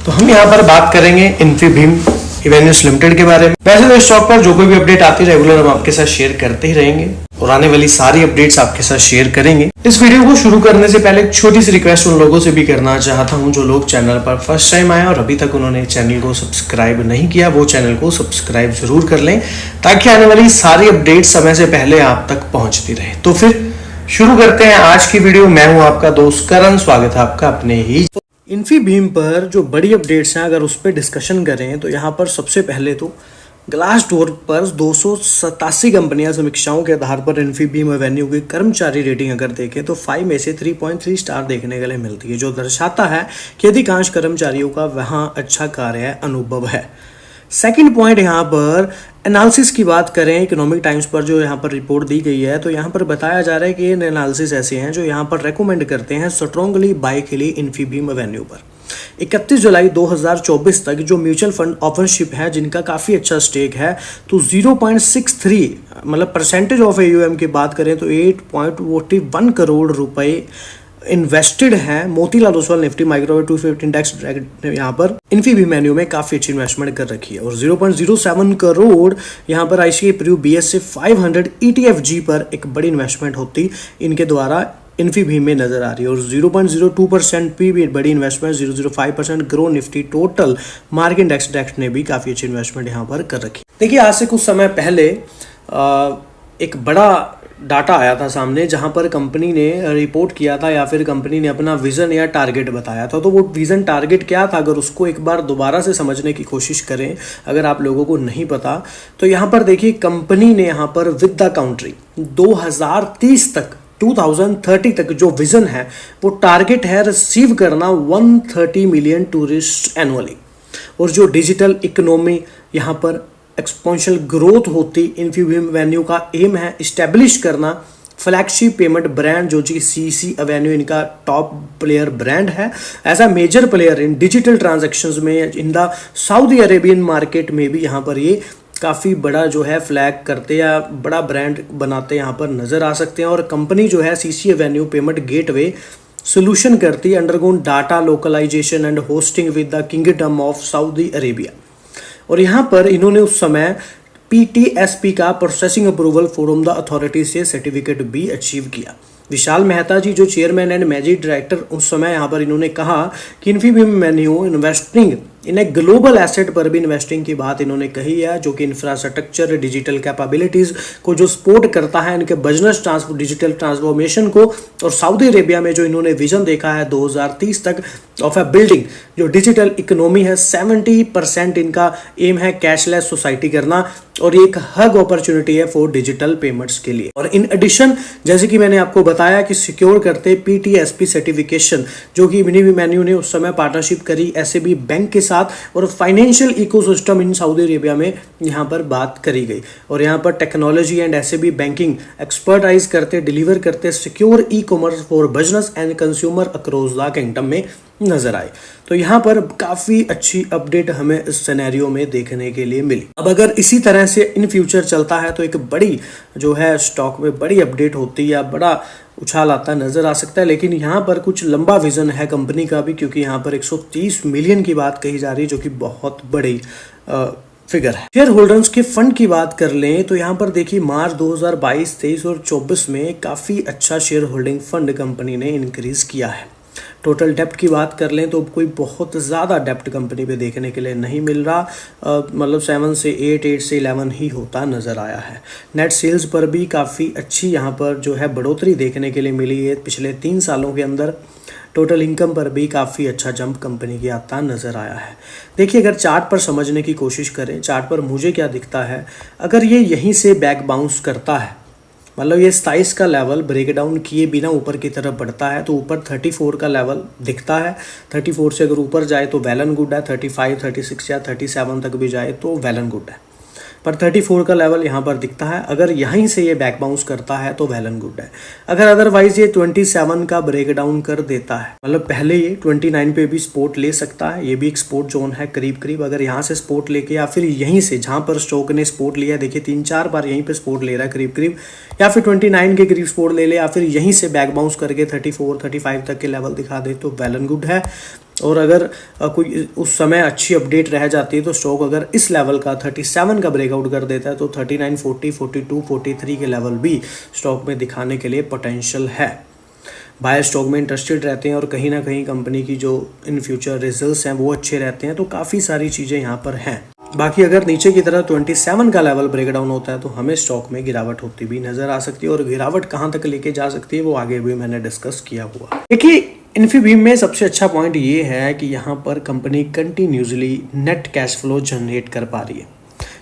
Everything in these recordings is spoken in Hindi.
तो हम यहाँ पर बात करेंगे इन्फीबीम इवेन्यूज लिमिटेड के बारे में। वैसे तो इस स्टॉक पर जो कोई भी अपडेट आती है रेगुलर हम आपके साथ शेयर करते ही रहेंगे और आने वाली सारी अपडेट्स आपके साथ शेयर करेंगे। इस वीडियो को शुरू करने से पहले एक छोटी सी रिक्वेस्ट उन लोगों से भी करना चाहता हूं जो लोग चैनल पर फर्स्ट टाइम आए और अभी तक उन्होंने चैनल को सब्सक्राइब नहीं किया, वो चैनल को सब्सक्राइब जरूर कर लें ताकि आने वाली सारी अपडेट समय से पहले आप तक पहुंचती रहे। तो फिर शुरू करते हैं आज की वीडियो। मैं हूं आपका दोस्त करण, स्वागत है आपका अपने ही इन्फीबीम पर। जो बड़ी अपडेट्स हैं अगर उस पर डिस्कशन करें तो यहाँ पर सबसे पहले तो ग्लासडोर पर 287 कंपनियां समीक्षाओं के आधार पर इन्फीबीम एवेन्यू की कर्मचारी रेटिंग अगर देखें तो 5 में से 3.3 स्टार देखने के लिए मिलती है, जो दर्शाता है कि अधिकांश कर्मचारियों का वहां अच्छा कार्य अनुभव है। सेकंड पॉइंट यहाँ पर एनालिसिस की बात करें, इकोनॉमिक टाइम्स पर जो यहाँ पर रिपोर्ट दी गई है तो यहाँ पर बताया जा रहा है कि ये एनालिसिस ऐसे हैं जो यहाँ पर रेकमेंड करते हैं स्ट्रांगली बाय के लिए इन्फीबीम एवेन्यू पर। 31 जुलाई 2024 तक जो म्यूचुअल फंड ओनरशिप है जिनका काफ़ी अच्छा स्टेक है तो 0.63 मतलब परसेंटेज ऑफ AUM की बात करें तो 8.41 करोड़ रुपए इन्वेस्टेड है। Motilal Oswal Nifty microwave 250 index यहाँ पर इन्फीबीम एवेन्यू में काफी अच्छी इन्वेस्टमेंट कर रखी है और 0.07 करोड़ यहाँ पर ICICI Pru BSE 500 ETFG पर एक बड़ी इन्वेस्टमेंट होती इनके द्वारा इन्फीबीम में नजर आ रही है और 0.02% भी बड़ी investment 0.05% grow Nifty total market index ने भी काफी अच्छी इन्वेस्टमेंट यहाँ पर कर रखी। देखिए आज से कुछ समय पहले एक बड़ा डाटा आया था सामने जहां पर कंपनी ने रिपोर्ट किया था या फिर कंपनी ने अपना विजन या टारगेट बताया था। तो वो विजन टारगेट क्या था अगर उसको एक बार दोबारा से समझने की कोशिश करें, अगर आप लोगों को नहीं पता तो यहाँ पर देखिए कंपनी ने यहाँ पर विद द काउंट्री 2030 तक 2030 तक जो विजन है वो टारगेट है रिसीव करना 130 मिलियन टूरिस्ट एनुअली। और जो डिजिटल इकोनॉमी यहाँ पर एक्सपोनेंशियल ग्रोथ होती इन्फीबीम एवेन्यू का एम है इस्टेब्लिश करना फ्लैगशिप पेमेंट ब्रांड जो कि CC एवेन्यू इनका टॉप प्लेयर ब्रांड है, as a major player in digital transactions में in the Saudi Arabian market में भी यहाँ पर ये काफ़ी बड़ा जो है फ्लैग करते या बड़ा ब्रांड बनाते यहाँ पर नज़र आ सकते हैं। और कंपनी जो है CC avenue payment gateway solution करती है undergone data localisation and hosting with the kingdom of Saudi Arabia. और यहाँ पर इन्होंने उस समय PTSP का processing approval from the authority से सर्टिफिकेट भी अचीव किया। विशाल मेहता जी जो चेयरमैन एंड मैनेजिंग डायरेक्टर उस समय यहाँ पर इन्होंने कहा कि Infibeam Avenue investing in a global asset पर भी इन्वेस्टिंग की बात इन्होंने कही है, जो कि इंफ्रास्ट्रक्चर डिजिटल कैपेबिलिटीज को जो सपोर्ट करता है इनके बिजनेस डिजिटल ट्रांसफॉर्मेशन को। और सऊदी अरेबिया में जो इन्होंने विजन देखा है 2030 तक ऑफ ए बिल्डिंग जो डिजिटल इकोनॉमी है 70% इनका एम है कैशलेस सोसाइटी करना और एक हग अपॉर्चुनिटी है फॉर डिजिटल पेमेंट्स के लिए। और इन एडिशन जैसे कि मैंने आपको बताया कि सिक्योर करते PTSP सर्टिफिकेशन जो कि इन्फीबीम एवेन्यू ने उस समय पार्टनरशिप करी SAB बैंक के साथ और financial ecosystem in Saudi Arabia में यहाँ पर बात करी गई। और यहाँ पर technology and SAB banking expertise करते डिलीवर करते secure e-commerce for business and consumer across the kingdom में नजर आए। तो यहाँ पर काफी अच्छी अपडेट हमें इस सिनेरियो में देखने के लिए मिली। अब अगर इसी तरह से इन फ्यूचर चलता है तो एक बड़ी जो है स्टॉक में बड़ी अपडेट होती है या बड़ा उछाल आता नजर आ सकता है। लेकिन यहाँ पर कुछ लंबा विजन है कंपनी का भी, क्योंकि यहाँ पर 130 मिलियन की बात कही जा रही है जो कि बहुत बड़ी फिगर है। शेयर होल्डर्स के फंड की बात कर लें तो यहाँ पर देखिए मार्च 2022, 23 और 24 में काफी अच्छा शेयर होल्डिंग फंड कंपनी ने इंक्रीज किया है। टोटल डेप्ट की बात कर लें तो कोई बहुत ज़्यादा डेप्ट कंपनी पे देखने के लिए नहीं मिल रहा, मतलब 7 से 8 से 11 ही होता नज़र आया है। नेट सेल्स पर भी काफ़ी अच्छी यहाँ पर जो है बढ़ोतरी देखने के लिए मिली है पिछले 3 सालों के अंदर। टोटल इनकम पर भी काफ़ी अच्छा जंप कंपनी की आता नज़र आया है। देखिए अगर चार्ट पर समझने की कोशिश करें, चार्ट पर मुझे क्या दिखता है, अगर ये यहीं से बैक बाउंस करता है मतलब ये 27 का लेवल ब्रेक डाउन किए बिना ऊपर की तरफ बढ़ता है तो ऊपर 34 का लेवल दिखता है। 34 से अगर ऊपर जाए तो वेल एंड गुड है, 35, 36 या 37 तक भी जाए तो वेल एंड गुड है। पर 34 का लेवल यहाँ पर दिखता है। अगर यहीं से ये बैक बाउंस करता है तो वेल एंड गुड है। अगर अदरवाइज ये 27 का ब्रेक डाउन कर देता है, मतलब पहले ये 29 पे भी सपोर्ट ले सकता है, ये भी एक सपोर्ट जोन है करीब करीब। अगर यहाँ से सपोर्ट लेके या फिर यहीं से जहाँ पर स्टॉक ने सपोर्ट लिया, देखिए 3-4 बार यहीं पे सपोर्ट ले रहा है करीब करीब, या फिर 29 के करीब सपोर्ट ले ले, या फिर यहीं से बैक बाउंस करके 34-35 तक के लेवल दिखा दे तो वेल एंड गुड है। और अगर कोई उस समय अच्छी अपडेट रह जाती है तो स्टॉक अगर इस लेवल का 37 का ब्रेकआउट कर देता है तो 39, 40, 42, 43 के लेवल भी स्टॉक में दिखाने के लिए पोटेंशियल है। बायर स्टॉक में इंटरेस्टेड रहते हैं और कहीं ना कहीं कंपनी की जो इन फ्यूचर रिजल्ट्स हैं वो अच्छे रहते हैं, तो काफ़ी सारी चीज़ें यहाँ पर हैं। बाकी अगर नीचे की तरह 27 का लेवल ब्रेकडाउन होता है तो हमें स्टॉक में गिरावट होती भी नजर आ सकती है, और गिरावट कहाँ तक लेके जा सकती है वो आगे भी मैंने डिस्कस किया हुआ। देखिए इन्फीबीम में सबसे अच्छा पॉइंट ये है कि यहाँ पर company continuously net cash flow generate कर पा रही है।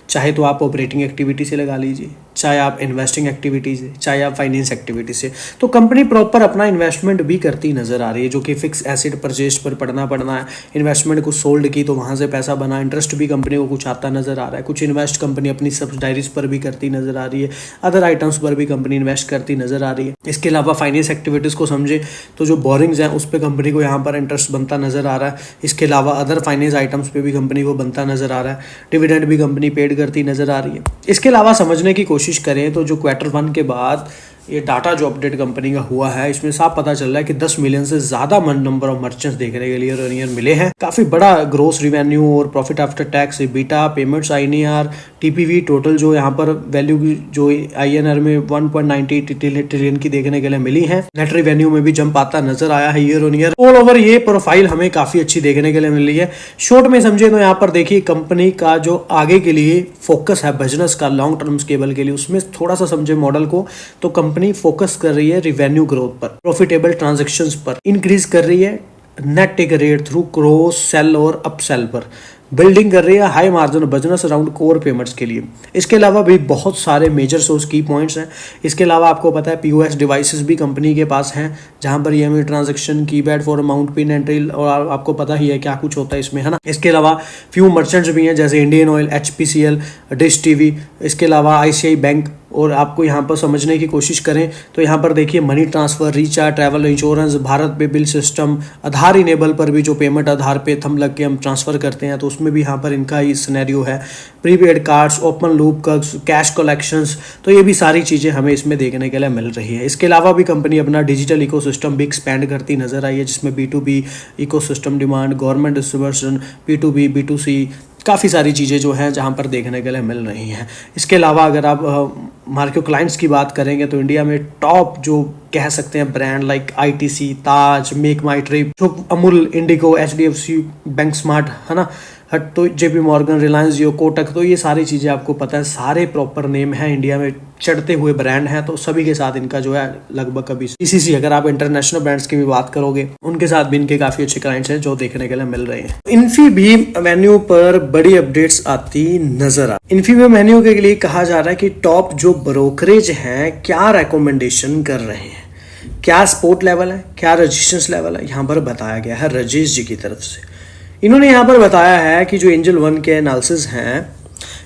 चाहे तो आप ऑपरेटिंग एक्टिविटी से लगा लीजिए, चाहे आप इन्वेस्टिंग एक्टिविटी से, चाहे आप फाइनेंस एक्टिविटी से, तो कंपनी प्रॉपर अपना इन्वेस्टमेंट भी करती नजर आ रही है, जो कि फिक्स एसेट परचेज पर पढ़ना है। इन्वेस्टमेंट कुछ सोल्ड की तो वहाँ से पैसा बना, इंटरेस्ट भी कंपनी को कुछ आता नजर आ रहा है, कुछ इन्वेस्ट कंपनी अपनी सब्सिडायरीज पर भी करती नजर आ रही है, अदर आइटम्स पर भी कंपनी इन्वेस्ट करती नजर आ रही है। इसके अलावा फाइनेंस एक्टिविटीज़ को समझे तो जो बोरिंग्स हैं उस पर कंपनी को यहाँ पर इंटरेस्ट बनता नजर आ रहा है। इसके अलावा अदर फाइनेंस आइटम्स पे भी कंपनी को बनता नजर आ रहा है। डिविडेंड भी कंपनी पेड करती नजर आ रही है। इसके अलावा समझने की कोशिश करें तो जो Q1 के बाद ये डाटा जो अपडेट कंपनी का हुआ है, इसमें साफ पता चल रहा है कि 10 मिलियन से ज्यादा नंबर ऑफ मर्चेंट्स देखने के लिए ईयर मिले हैं। काफी बड़ा ग्रोस रिवेन्यू और profit after tax, beta, payments, INR, TPV total जो यहाँ पर वैल्यू की जो INR में 1.98 ट्रिलियन की देखने के लिए मिली है। नेट रिवेन्यू में भी जंप आता नजर आया है ईयर। ऑल ओवर ये प्रोफाइल हमें काफी अच्छी देखने के लिए मिल रही है। शॉर्ट में समझे तो यहाँ पर देखिए कंपनी का जो आगे के लिए फोकस है बिजनेस का लॉन्ग टर्म स्केबल के लिए, उसमें थोड़ा सा समझे मॉडल को, तो कंपनी फोकस कर रही है रिवेन्यू ग्रोथ पर, प्रॉफिटेबल ट्रांजैक्शंस पर, इंक्रीज कर रही है net take rate through cross sell और अपसेल पर, बिल्डिंग कर रही है high margin business around core payments के लिए। इसके अलावा भी बहुत सारे मेजर सोर्स की पॉइंट्स हैं। इसके अलावा आपको पता है POS डिवाइसेस भी कंपनी के पास हैं, जहां पर EMI transaction, keypad for amount, pin entry, और आपको पता ही है क्या कुछ होता है इसमें, है ना। इसके अलावा फ्यू मर्चेंट्स भी हैं जैसे Indian oil, HPCL, dish TV, इसके अलावा ICICI बैंक। और आपको यहाँ पर समझने की कोशिश करें तो यहाँ पर देखिए money transfer, recharge, travel insurance, Bharat पे बिल सिस्टम, आधार इनेबल पर भी जो पेमेंट आधार पे थंब लग के हम ट्रांसफर करते हैं तो उसमें भी यहाँ पर इनका ही सिनेरियो है। Prepaid cards, open loop cash collections, तो ये भी सारी चीज़ें हमें इसमें देखने के लिए मिल रही है। इसके अलावा भी कंपनी अपना डिजिटल इकोसिस्टम भी एक्सपैंड करती नजर आई है, जिसमें B2B ecosystem demand, government distribution, P2B, B2C, काफ़ी सारी चीज़ें जो हैं जहां पर देखने के लिए मिल रही हैं। इसके अलावा अगर आप मार्केट क्लाइंट्स की बात करेंगे तो इंडिया में टॉप जो कह सकते हैं ब्रांड लाइक ITC, ताज, मेक माई ट्रिप, जो Amul, Indigo, HDFC bank smart, है ना, हट, तो JP मॉर्गन, रिलायंस जियो, कोटक, तो ये सारी चीज़ें आपको पता है, सारे प्रॉपर नेम हैं, इंडिया में चढ़ते हुए ब्रांड हैं, तो सभी के साथ इनका जो है लगभग कभी PCC, अगर आप इंटरनेशनल ब्रांड्स की भी बात करोगे उनके साथ भी इनके काफ़ी अच्छे क्लाइंट्स हैं जो देखने के लिए मिल रहे हैं। इन्फीबीम मेन्यू पर बड़ी अपडेट्स आती नजर आ। इन्फीबीम मेन्यू के लिए कहा जा रहा है कि टॉप जो ब्रोकरेज हैं क्या रिकमेंडेशन कर रहे हैं, क्या सपोर्ट लेवल है, क्या रेजिस्टेंस लेवल है, यहाँ पर बताया गया है राजेश जी की तरफ से। इन्होंने यहाँ पर बताया है कि जो एंजल 1 के एनालिसिस हैं,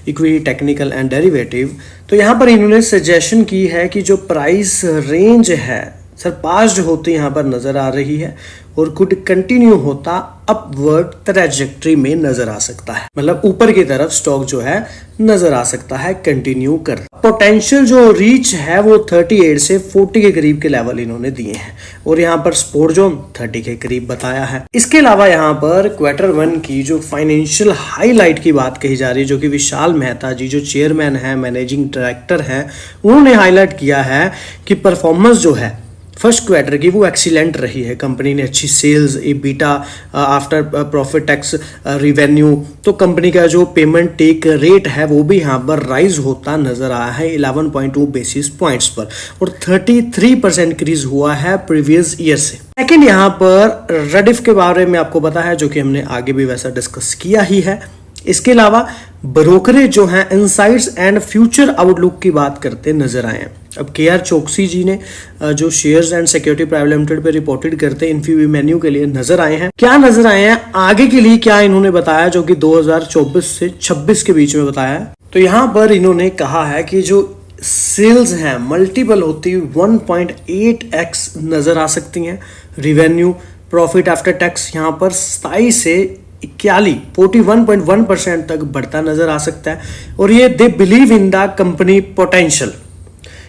इक्विटी, टेक्निकल एंड डेरिवेटिव, तो यहाँ पर इन्होंने सजेशन की है कि जो प्राइस रेंज है सरपास्ड होती यहाँ पर नजर आ रही है और कुड कंटिन्यू होता अपवर्ड ट्रैजेक्टरी में नजर आ सकता है, मतलब ऊपर की तरफ स्टॉक जो है नजर आ सकता है कंटिन्यू कर। पोटेंशियल जो रीच है वो 38 से 40 के करीब के लेवल इन्होंने दिए हैं और यहाँ पर सपोर्ट जोन 30 के करीब बताया है। इसके अलावा यहाँ पर Q1 की जो फाइनेंशियल हाईलाइट की बात कही जा रही है, जो कि विशाल मेहता जी जो चेयरमैन है, मैनेजिंग डायरेक्टर हैं, उन्होंने हाईलाइट किया है कि परफॉर्मेंस जो है फर्स्ट क्वार्टर की वो एक्सीलेंट रही है। कंपनी ने अच्छी sales, EBITDA after profit tax revenue, तो कंपनी का जो पेमेंट टेक रेट है वो भी यहाँ पर राइज होता नजर आया है 11.2 बेसिस पॉइंट्स पर और 33% इंक्रीज हुआ है प्रीवियस ईयर से। सेकंड यहाँ पर रेडिफ के बारे में आपको पता है, जो कि हमने आगे भी वैसा डिस्कस किया ही है। इसके अलावा ब्रोकरेज जो है इनसाइट्स एंड फ्यूचर आउटलुक की बात करते नजर आए हैं। अब KR चोकसी जी ने जो shares and security private limited पे रिपोर्टेड करते इन्फीबीम मेन्यू के लिए नजर आए हैं। क्या नजर आए हैं आगे के लिए, क्या इन्होंने बताया, जो कि 2024 से 26 के बीच में बताया है। तो यहाँ पर इन्होंने कहा है कि जो सेल्स हैं मल्टीपल होती 1.8x नजर आ सकती हैं। रिवेन्यू, प्रॉफिट आफ्टर टैक्स यहाँ पर 27 से 41.1% तक बढ़ता नजर आ सकता है और ये they believe in the company potential,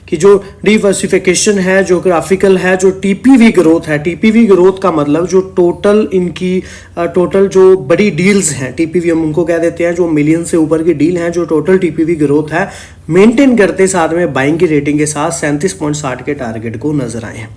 कि जो डिवर्सिफिकेशन है, ज्योग्राफिकल है, जो टीपीवी ग्रोथ है, टीपीवी ग्रोथ का मतलब जो टोटल इनकी टोटल जो बड़ी डील्स हैं, टीपीवी हम उनको कह देते हैं, जो मिलियन से ऊपर की डील हैं, जो टोटल टीपीवी ग्रोथ है मेंटेन करते साथ में बाइंग की रेटिंग के साथ 37.60 के टारगेट को नजर आए हैं।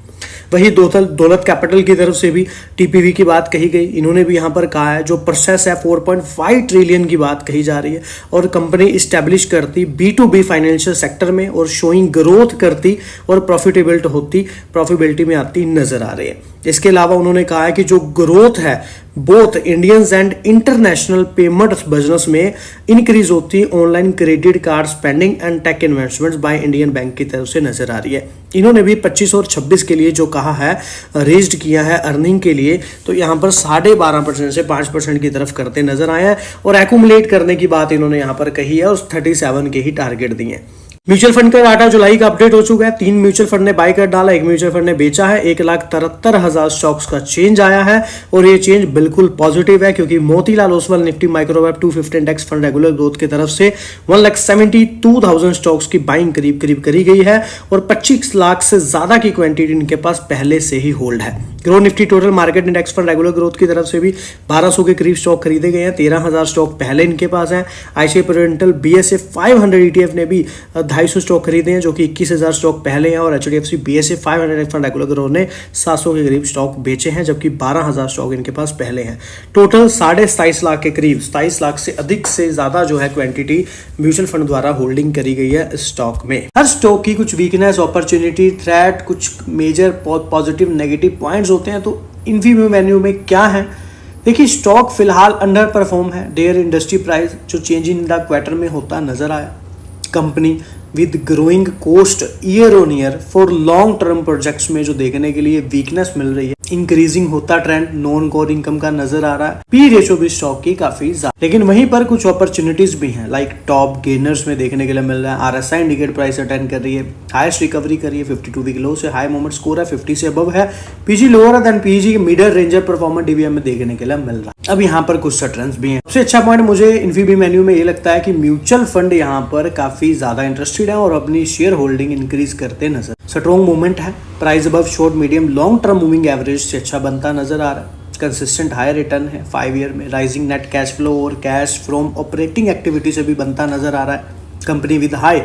वही दौलत कैपिटल की तरफ से भी टीपीवी की बात कही गई, इन्होंने भी यहाँ पर कहा है जो प्रोसेस है 4.5 ट्रिलियन की बात कही जा रही है और कंपनी इस्टेब्लिश करती B2B फाइनेंशियल सेक्टर में और शोइंग ग्रोथ करती और प्रॉफिटेबिलिटी में आती नजर आ रही है। इसके अलावा उन्होंने कहा है कि जो ग्रोथ है both Indians and international payments business में इंक्रीज होती online credit card spending and tech investments by Indian bank की तरफ से नजर आ रही है। इन्होंने भी 25 और 26 के लिए जो कहा है रेज्ड किया है अर्निंग के लिए, तो यहाँ पर 12.5% से 5% की तरफ करते नजर आए हैं और एक्यूमुलेट करने की बात इन्होंने यहाँ पर कही है और 37 के ही टारगेट दिए हैं। म्यूचुअल फंड का डाटा जुलाई का अपडेट हो चुका है। 3 म्यूचुअल फंड ने बाय कर डाला, 1 म्यूचुअल फंड ने बेचा है। 1,73,000 स्टॉक्स का चेंज आया है और ये चेंज बिल्कुल पॉजिटिव है क्योंकि Motilal Oswal Nifty microwave 250 index fund regular growth की तरफ से 1,72,000 स्टॉक्स की बाइंग करीब करीब करी गई है और 25 लाख से ज्यादा की क्वांटिटी इनके पास पहले से ही होल्ड है। Grow Nifty total market index fund regular growth की तरफ से भी 1200 के करीब स्टॉक खरीदे गए हैं, 13,000 स्टॉक पहले इनके पास हैं। आईसीआई प्रूडेंशियल BSE 500 ETF ने भी 250 स्टॉक खरीदे हैं जो कि 21,000 स्टॉक पहले हैं और HDFC BSE 500 fund regular growth ने 700 के करीब स्टॉक बेचे हैं जबकि 12,000 स्टॉक इनके पास पहले हैं। टोटल 27.5 लाख के करीब 27 लाख से अधिक से ज्यादा जो है क्वांटिटी म्यूचुअल फंड द्वारा होल्डिंग करी गई है स्टॉक में। हर स्टॉक की कुछ वीकनेस, अपॉर्चुनिटी, थ्रेट, कुछ मेजर पॉजिटिव नेगेटिव पॉइंट्स होते हैं। तो इन्फीबीम मेन्यू में क्या है, देखिए स्टॉक फिलहाल अंडर परफॉर्म है। डेयर इंडस्ट्री प्राइस जो चेंज इन द क्वार्टर में होता नजर आया। Company with growing cost year on year for long term projects में जो देखने के लिए वीकनेस मिल रही है, इंक्रीजिंग होता ट्रेंड नॉन कोर इनकम का नजर आ रहा है। पी रेशो भी स्टॉक की काफी ज्यादा, लेकिन वहीं पर कुछ अपॉर्चुनिटीज भी हैं लाइक टॉप गेनर्स में देखने के लिए मिल रहा है। आरएसआई इंडिकेटर प्राइस अटेंड कर रही है, हाईएस्ट रिकवरी कर रही है, 52 वीक लो से हाई मोमेंट स्कोर है 50 से अबव है। PG lower than PG middle ranger performance DVM में देखने के लिए मिल रहा है। अब यहाँ पर कुछ ट्रेंड्स भी हैं। सबसे अच्छा पॉइंट मुझे इन्फीबीम मेन्यू में ये लगता है कि म्यूचुअल फंड यहाँ पर काफी ज्यादा इंटरेस्टेड है और अपनी शेयर होल्डिंग इंक्रीज करते नजर। स्ट्रॉन्ग मूवमेंट है, price above short medium long term moving average से अच्छा बनता नजर आ रहा है। कंसिस्टेंट हाई रिटर्न है 5 ईयर में। राइजिंग नेट कैश फ्लो और कैश फ्रॉम ऑपरेटिंग एक्टिविटी से भी बनता नजर आ रहा है। Company with high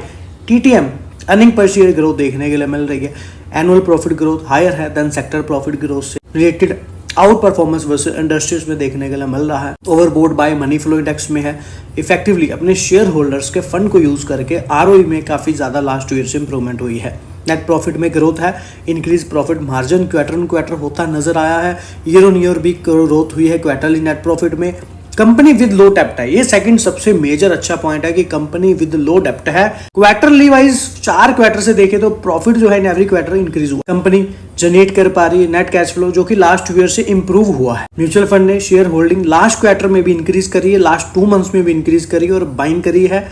TTM earning per share growth देखने के लिए मिल रही है। एनुअल प्रॉफिट ग्रोथ हायर है देन सेक्टर प्रॉफिट ग्रोथ से related outperformance versus industries में देखने के लिए मिल रहा है। Overbought by money flow index में है। इफेक्टिवली अपने शेयर होल्डर्स के फंड को यूज करके ROE में काफी ज्यादा लास्ट 2 ईयर से इंप्रूवमेंट हुई है। नेट प्रॉफिट में ग्रोथ है, increase profit margin quarter on quarter होता नजर आया है। ईयर ऑन ईयर भी ग्रोथ हुई है क्वार्टरली नेट प्रॉफिट में। कंपनी विद लो डेप्ट है, ये सेकंड सबसे मेजर अच्छा पॉइंट है कि कंपनी विद लो डेप्ट है। क्वार्टरली वाइज 4 क्वार्टर से देखे तो प्रॉफिट जो है इन एवरी क्वार्टर इंक्रीज हुआ। कंपनी जनरेट कर पा रही है नेट कैश फ्लो जो कि लास्ट 2 ईयर से इंप्रूव हुआ है। म्यूचुअल फंड ने शेयर होल्डिंग लास्ट क्वार्टर में भी इंक्रीज करी है, लास्ट 2 मंथ्स में भी इंक्रीज करी है और बाइंग करी है,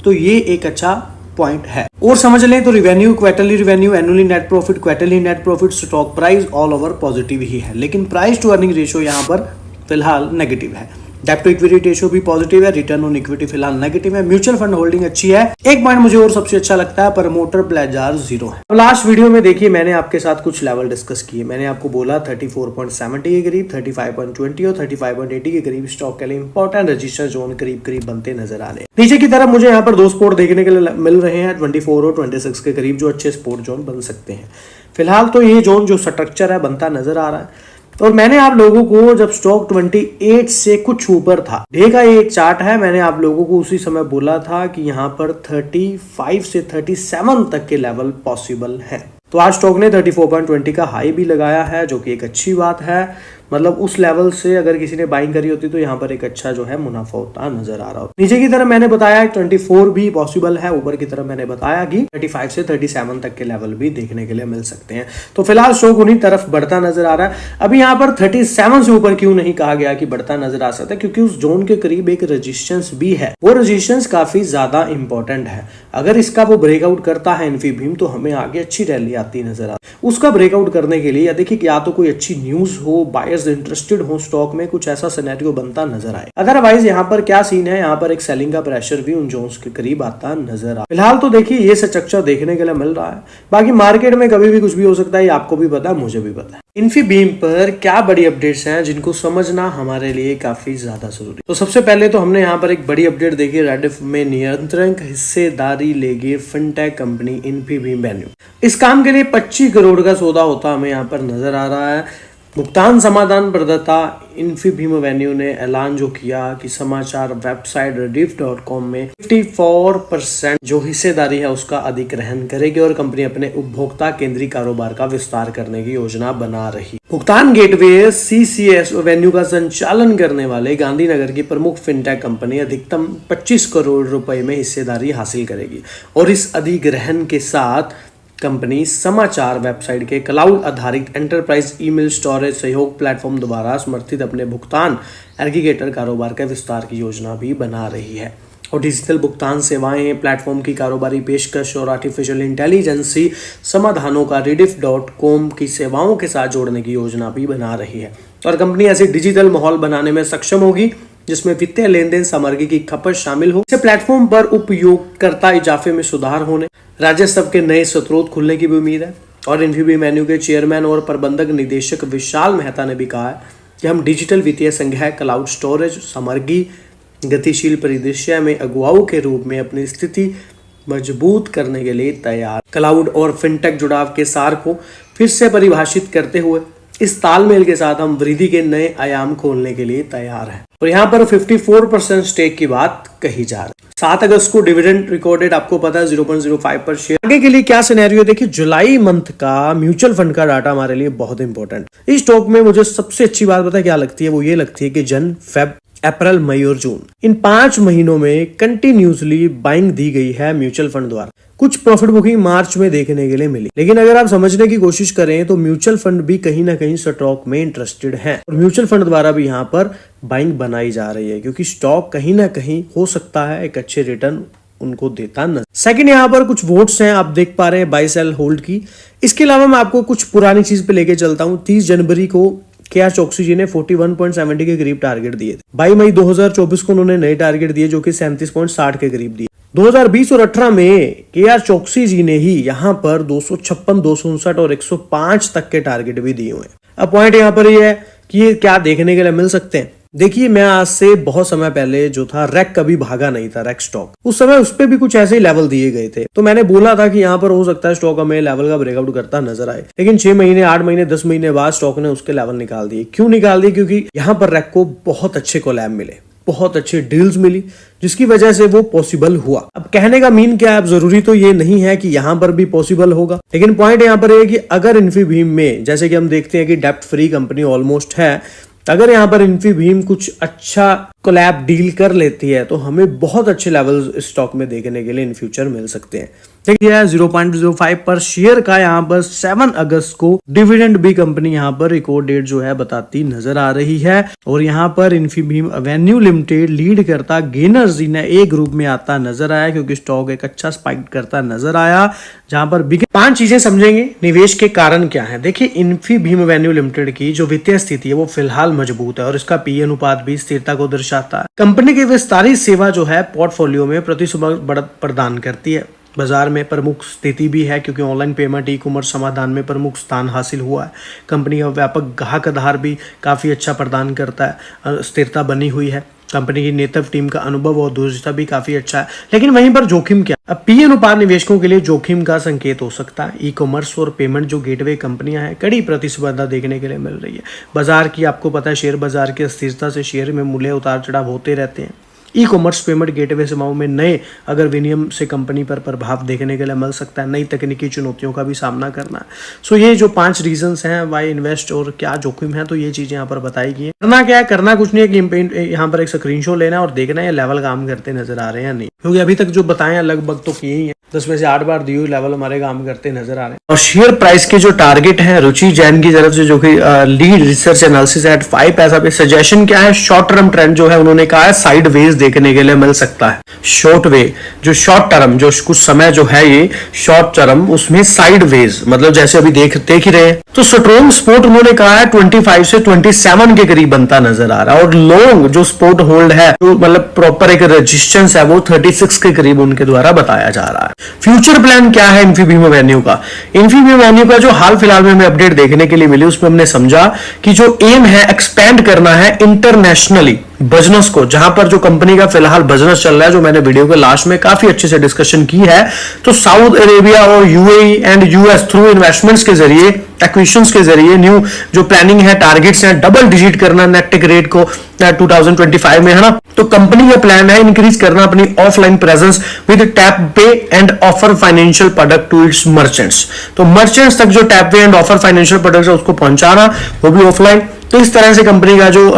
तो ये एक अच्छा पॉइंट है। और समझ लें तो revenue, quarterly revenue, annually net profit, quarterly net profit, stock price all over positive ही है, लेकिन प्राइस टू अर्निंग रेशियो यहाँ पर फिलहाल नेगेटिव है। डेब्ट टू इक्विटी रेशियो भी पॉजिटिव है, रिटर्न ऑन इक्विटी फिलहाल नेगेटिव है। म्यूचुअल फंड होल्डिंग अच्छी है। एक पॉइंट मुझे और सबसे अच्छा लगता है, प्रमोटर प्लेजर 0 है। लास्ट वीडियो में देखिए मैंने आपके साथ कुछ लेवल डिस्कस किए। मैंने आपको बोला 34.70 के करीब, 35.20 और 35.80 के करीब स्टॉक के लिए इंपॉर्टेंट रजिस्टर जोन करीब करीब बनते नजर आ रहे हैं। नीचे की तरफ मुझे यहाँ पर 2 सपोर्ट देखने के लिए मिल रहे हैं 24 और 26 के करीब, जो अच्छे सपोर्ट जोन बन सकते हैं। फिलहाल तो ये जोन जो स्ट्रक्चर है बनता नजर आ रहा है। और मैंने आप लोगों को जब स्टॉक 28 से कुछ ऊपर था, डे का ये एक चार्ट है, मैंने आप लोगों को उसी समय बोला था कि यहाँ पर 35 से 37 तक के लेवल पॉसिबल है। तो आज स्टॉक ने 34.20 का हाई भी लगाया है जो कि एक अच्छी बात है। मतलब उस लेवल से अगर किसी ने बाइंग करी होती तो यहाँ पर एक अच्छा जो है मुनाफा होता नजर आ रहा होता। नीचे की तरफ मैंने बताया 24 भी पॉसिबल है, ऊपर की तरफ मैंने बताया कि 35 से 37 तक के लेवल भी देखने के लिए मिल सकते हैं। तो फिलहाल स्टॉक उन्हीं तरफ बढ़ता नजर आ रहा है। अभी यहाँ पर 37 से ऊपर क्यों नहीं कहा गया कि बढ़ता नजर आ सकता है, क्योंकि उस जोन के करीब एक रेजिस्टेंस भी है। वो रेजिस्टेंस काफी ज्यादा इंपॉर्टेंट है। अगर इसका वो ब्रेकआउट करता है इन्फीबीम तो हमें आगे अच्छी रैली आती नजर आ। उसका ब्रेकआउट करने के लिए या देखिए या तो कोई अच्छी न्यूज हो, बायर्स ट्रेडर्स इंटरेस्टेड हो स्टॉक में, कुछ ऐसा सिनेरियो बनता नजर आए। अदरवाइज यहाँ पर क्या सीन है, यहाँ पर एक सेलिंग का प्रेशर भी उन जोन्स के करीब आता नजर आ। फिलहाल तो देखिए ये स्ट्रक्चर देखने के लिए मिल रहा है, बाकी मार्केट में कभी भी कुछ भी हो सकता है, आपको भी पता है, मुझे भी पता है। इन्फीबीम पर क्या बड़ी अपडेट्स हैं जिनको समझना हमारे लिए काफी ज्यादा जरूरी। तो सबसे पहले तो हमने यहाँ पर एक बड़ी अपडेट देखी, रेडिफ में नियंत्रक हिस्सेदारी लेगी फिनटेक कंपनी इन्फीबीम वेन्यू। इस काम के लिए 25 करोड़ का सौदा होता हमें यहाँ पर नजर आ रहा है। भुगतान समाधान प्रदाता इन्फीबीम वेन्यू ने ऐलान जो किया कि समाचार वेबसाइट rediff.com में 54% जो हिस्सेदारी है उसका अधिग्रहण करेगी और कंपनी अपने उपभोक्ता केंद्रीय कारोबार का विस्तार करने की योजना बना रही। भुगतान गेटवे CCS वेन्यू का संचालन करने वाले गांधीनगर की प्रमुख फिनटेक कंपनी अधिकतम 25 करोड़ रुपए में हिस्सेदारी हासिल करेगी और इस अधिग्रहण के साथ कंपनी समाचार वेबसाइट के क्लाउड आधारित एंटरप्राइज ईमेल स्टोरेज सहयोग प्लेटफॉर्म द्वारा समर्थित अपने भुगतान एग्रीगेटर कारोबार के विस्तार की योजना भी बना रही है और डिजिटल भुगतान सेवाएं, प्लेटफॉर्म की कारोबारी पेशकश और आर्टिफिशियल इंटेलिजेंसी समाधानों का rediff.com की सेवाओं के साथ जोड़ने की योजना भी बना रही है और कंपनी ऐसे डिजिटल माहौल बनाने में सक्षम होगी जिसमें वित्तीय लेन देन सामग्री की खपत शामिल हो। इस प्लेटफॉर्म पर उपयोगकर्ता इजाफे में सुधार होने, राजस्व के नए स्रोत खुलने की भी उम्मीद है और इन्फीबीम वेन्यू के चेयरमैन और प्रबंधक निदेशक विशाल मेहता ने भी कहा है कि हम डिजिटल वित्तीय संग्रह, क्लाउड स्टोरेज, सामग्री गतिशील परिदृश्य में अगुवाओं के रूप में अपनी स्थिति मजबूत करने के लिए तैयार। क्लाउड और फिनटेक जुड़ाव के सार को फिर से परिभाषित करते हुए इस तालमेल के साथ हम वृद्धि के नए आयाम खोलने के लिए तैयार हैं। और यहाँ पर 54% स्टेक की बात कही जा रही है। 7 अगस्त को डिविडेंड रिकॉर्डेड, आपको पता है 0.05 पर शेयर। आगे के लिए क्या सिनेरियो देखिए, जुलाई मंथ का म्यूचुअल फंड का डाटा हमारे लिए बहुत इंपॉर्टेंट। इस स्टॉक में मुझे सबसे अच्छी बात पता है क्या लगती है, वो ये लगती है कि जन, फेब, अप्रैल, मई और जून, इन 5 महीनों में कंटिन्यूसली बाइंग दी गई है म्यूचुअल फंड द्वारा। कुछ प्रॉफिट बुकिंग मार्च में देखने के लिए मिली, लेकिन अगर आप समझने की कोशिश करें तो म्यूचुअल फंड भी कहीं ना कहीं स्टॉक में इंटरेस्टेड हैं और म्यूचुअल फंड द्वारा भी यहाँ पर बाइंग बनाई जा रही है क्योंकि स्टॉक कहीं ना कहीं हो सकता है एक अच्छे रिटर्न उनको देता न। सेकंड, यहाँ पर कुछ वोट्स हैं, आप देख पा रहे हैं बाय सेल होल्ड की। इसके अलावा मैं आपको कुछ पुरानी चीज पे लेके चलता हूँ। 30 जनवरी को KR चौकसी जी ने 41.70 के करीब टारगेट दिए थे। 22 मई 2024 को उन्होंने नए टारगेट दिए जो कि 37.60 के करीब दिए। 2020 और 18 में KR चौकसी जी ने ही यहाँ पर 256, 259 और 105 तक के टारगेट भी दिए हुए हैं। अब पॉइंट यहाँ पर ये है कि ये क्या देखने के लिए मिल सकते हैं। देखिए, मैं आज से बहुत समय पहले जो था रैक कभी भागा नहीं था, रैक स्टॉक, उस समय उस पे भी कुछ ऐसे ही लेवल दिए गए थे। तो मैंने बोला था कि यहाँ पर हो सकता है स्टॉक हमें लेवल का ब्रेकआउट करता नजर आए, लेकिन 6 महीने, 8 महीने, 10 महीने बाद स्टॉक ने उसके लेवल निकाल दिए। क्यों निकाल दिए? क्योंकि यहाँ पर रैक को बहुत अच्छे कोलैब मिले, बहुत अच्छी डील्स मिली, जिसकी वजह से वो पॉसिबल हुआ। अब कहने का मीन क्या है, अब जरूरी तो ये नहीं है कि यहाँ पर भी पॉसिबल होगा, लेकिन पॉइंट यहाँ पर है कि अगर इन्फीबीम में, जैसे कि हम देखते हैं कि डेप्ट फ्री कंपनी ऑलमोस्ट है, अगर यहाँ पर इन्फीबीम कुछ अच्छा कोलैब डील कर लेती है तो हमें बहुत अच्छे लेवल्स स्टॉक में देखने के लिए इन फ्यूचर मिल सकते हैं। देखिए 0.05 पर शेयर का यहाँ पर 7 अगस्त को डिविडेंड भी कंपनी यहाँ पर रिकॉर्ड डेट जो है बताती नजर आ रही है और यहाँ पर इन्फीबीम वेन्यू लिमिटेड लीड करता गेनर्स इन ए ग्रुप में आता नजर आया क्योंकि स्टॉक एक अच्छा स्पाइक करता नजर आया जहां पर 5 चीजें समझेंगे निवेश के कारण क्या है। देखिए इन्फीबीम वेन्यू लिमिटेड की जो वित्तीय स्थिति है वो फिलहाल मजबूत है और इसका पी अनुपात भी स्थिरता को दर्शाता है। कंपनी की विस्तारित सेवा जो है पोर्टफोलियो में प्रतिस्पर्धा बढ़त प्रदान करती है। बाजार में प्रमुख स्थिति भी है क्योंकि ऑनलाइन पेमेंट, ई कॉमर्स समाधान में प्रमुख स्थान हासिल हुआ है। कंपनी का व्यापक ग्राहक आधार भी काफी अच्छा प्रदान करता है, स्थिरता बनी हुई है। कंपनी की नेतृत्व टीम का अनुभव और दूरदर्शिता भी काफी अच्छा है। लेकिन वहीं पर जोखिम क्या? अब पी अनुपात निवेशकों के लिए जोखिम का संकेत हो सकता है। ई कॉमर्स और पेमेंट जो गेटवे कंपनियां हैं, कड़ी प्रतिस्पर्धा देखने के लिए मिल रही है। बाजार की आपको पता है, शेयर बाजार की अस्थिरता से शेयर में मूल्य उतार चढ़ाव होते रहते हैं। ई कॉमर्स पेमेंट गेटवे सेवाओं में नए अगर विनियम से कंपनी पर प्रभाव देखने के लिए मिल सकता है। नई तकनीकी चुनौतियों का भी सामना करना है। सो ये जो 5 रीजंस हैं वाई इन्वेस्ट और क्या जोखिम है, तो ये चीजें यहाँ पर बताई गई है। करना क्या है? करना कुछ नहीं है कि यहाँ पर एक स्क्रीनशॉट लेना है और देखना है लेवल काम करते नजर आ रहे हैं या नहीं, क्योंकि अभी तक जो बताए हैं लगभग तो किए ही है। 10 में से 8 बार दी हुई लेवल हमारे काम करते नजर आ रहे हैं। और शेयर प्राइस के जो टारगेट है रुचि जैन की तरफ से, जो कि लीड रिसर्च एनालिसिस एट 5 पैसा पे, सजेशन क्या है, शॉर्ट टर्म ट्रेंड जो है उन्होंने कहा है साइड वेज देखने के लिए मिल सकता है। शॉर्ट वे जो शॉर्ट टर्म जो कुछ समय जो है ये शॉर्ट टर्म, उसमें साइड वेज मतलब जैसे अभी देख ही रहे हैं। तो स्ट्रॉन्ग सपोर्ट उन्होंने कहा है 25 से 27 के करीब बनता नजर आ रहा है। और लॉन्ग जो सपोर्ट होल्ड है, जो मतलब प्रॉपर एक रेजिस्टेंस है, वो 36 के करीब उनके द्वारा बताया जा रहा है। फ्यूचर प्लान क्या है इन्फीबीम एवेन्यू का? इन्फीबीम एवेन्यू का जो हाल फिलहाल में हमें अपडेट देखने के लिए मिली, उसमें हमने समझा कि जो एम है एक्सपेंड करना है इंटरनेशनली बिजनेस को, जहां पर जो कंपनी का फिलहाल बिजनेस चल रहा है, जो मैंने वीडियो के लास्ट में काफी अच्छे से डिस्कशन की है, तो साउथ अरेबिया और UAE and US through investments के जरिए, एक्विजिशंस के जरिए न्यू जो प्लानिंग है, टारगेट्स हैं, डबल डिजिट करना नेट टेक रेट को 2025 में, है ना। तो कंपनी का प्लान है इंक्रीज करना अपनी offline presence with tap pay and offer financial product to its merchants. तो मर्चेंट्स तक जो tap pay and offer financial product है उसको पहुंचाना, वो भी ऑफलाइन। तो इस तरह से कंपनी का जो